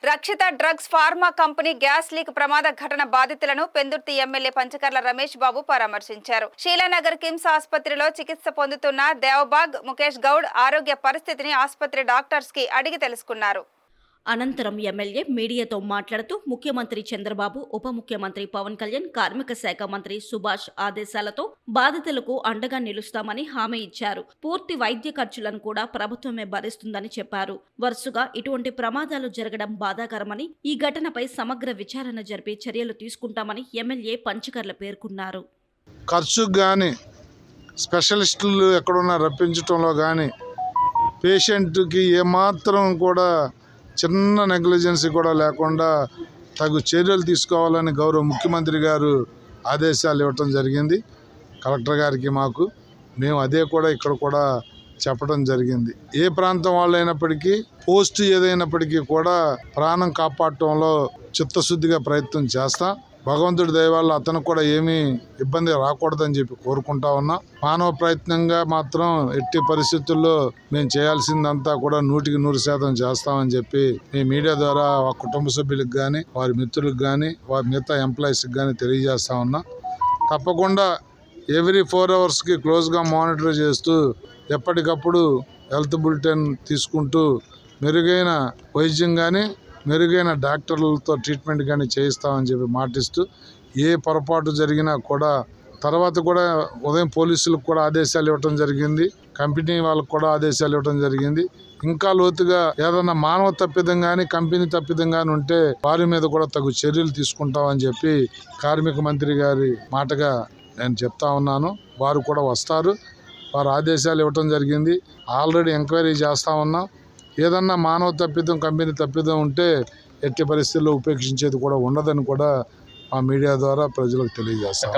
రక్షిత drugs pharma company gas leak ప్రమాద ఘటన బాధితులను పెందుర్తి ఎమ్మెల్యే పంచకర్ల రమేష్ బాబు పరామర్శించారు. శీలానగర్ కిమ్స్ ఆసుపత్రిలో చికిత్స పొందుతున్న దేవబాగ్ ముఖేష్ గౌడ్ ఆరోగ్య పరిస్థితిని ఆసుపత్రి డాక్టర్స్ కి అడిగి తెలుసుకున్నారు. అనంతరం ఎమ్మెల్యే మీడియాతో మాట్లాడుతూ ముఖ్యమంత్రి చంద్రబాబు, ఉప ముఖ్యమంత్రి పవన్ కళ్యాణ్, కార్మిక శాఖ మంత్రి సుభాష్ ఆదేశాలతో బాధితులకు అండగా నిలుస్తామని హామీ ఇచ్చారు. పూర్తి వైద్య ఖర్చులను కూడా ప్రభుత్వమే భరిస్తుందని చెప్పారు. వరుసగా ఇటువంటి ప్రమాదాలు జరగడం బాధాకరమని, ఈ ఘటనపై సమగ్ర విచారణ జరిపి చర్యలు తీసుకుంటామని ఎమ్మెల్యే పంచకర్ల పేర్కొన్నారు. ఖర్చు కానీ స్పెషలిస్టులు ఎక్కడున్నా రప్పించడంలో కానీ పేషెంట్కి ఏమాత్రం కూడా చిన్న నెగ్లిజెన్సీ కూడా లేకుండా తగు చర్యలు తీసుకోవాలని గౌరవ ముఖ్యమంత్రి గారు ఆదేశాలు ఇవ్వటం జరిగింది. కలెక్టర్ గారికి మేము అదే కూడా ఇక్కడ కూడా చెప్పడం జరిగింది. ఏ ప్రాంతం వాళ్ళైనప్పటికీ పోస్ట్ ఏదైనప్పటికీ కూడా ప్రాణం కాపాడటంలో చిత్తశుద్ధిగా ప్రయత్నం చేస్తాం. భగవంతుడి దయ వల్ల అతనికి కూడా ఏమీ ఇబ్బంది రాకూడదని చెప్పి కోరుకుంటా ఉన్నా. మానవ ప్రయత్నంగా మాత్రం ఎట్టి పరిస్థితుల్లో మేము చేయాల్సిందంతా కూడా 100% చేస్తామని చెప్పి మీ మీడియా ద్వారా ఆ కుటుంబ సభ్యులకు కానీ, వారి మిత్రులకు కానీ, వారి మిగతా ఎంప్లాయీస్కి కానీ తెలియజేస్తా ఉన్నా. తప్పకుండా ఎవ్రీ 4 అవర్స్కి క్లోజ్గా మానిటర్ చేస్తూ ఎప్పటికప్పుడు హెల్త్ బులెటిన్ తీసుకుంటూ మెరుగైన వైద్యం కానీ, మెరుగైన డాక్టర్లతో ట్రీట్మెంట్ కానీ చేయిస్తామని చెప్పి మాటిస్తూ, ఏ పొరపాటు జరిగినా కూడా తర్వాత కూడా ఉదయం పోలీసులకు కూడా ఆదేశాలు ఇవ్వటం జరిగింది. కంపెనీ వాళ్ళకు కూడా ఆదేశాలు ఇవ్వటం జరిగింది. ఇంకా లోతుగా ఏదన్నా మానవ తప్పిదం కానీ, కంపెనీ తప్పిదం కానీ ఉంటే వారి మీద కూడా తగు చర్యలు తీసుకుంటామని చెప్పి కార్మిక మంత్రి గారి మాటగా నేను చెప్తా ఉన్నాను. వారు కూడా వస్తారు. వారు ఆదేశాలు ఇవ్వటం జరిగింది. ఆల్రెడీ ఎంక్వైరీ చేస్తా ఉన్నాం. ఏదన్నా మానవ తప్పిదం, కంపెనీ తప్పిదం ఉంటే ఎట్టి పరిస్థితుల్లో ఉపేక్షించేది కూడా ఉండదని కూడా మా మీడియా ద్వారా ప్రజలకు తెలియజేస్తాం.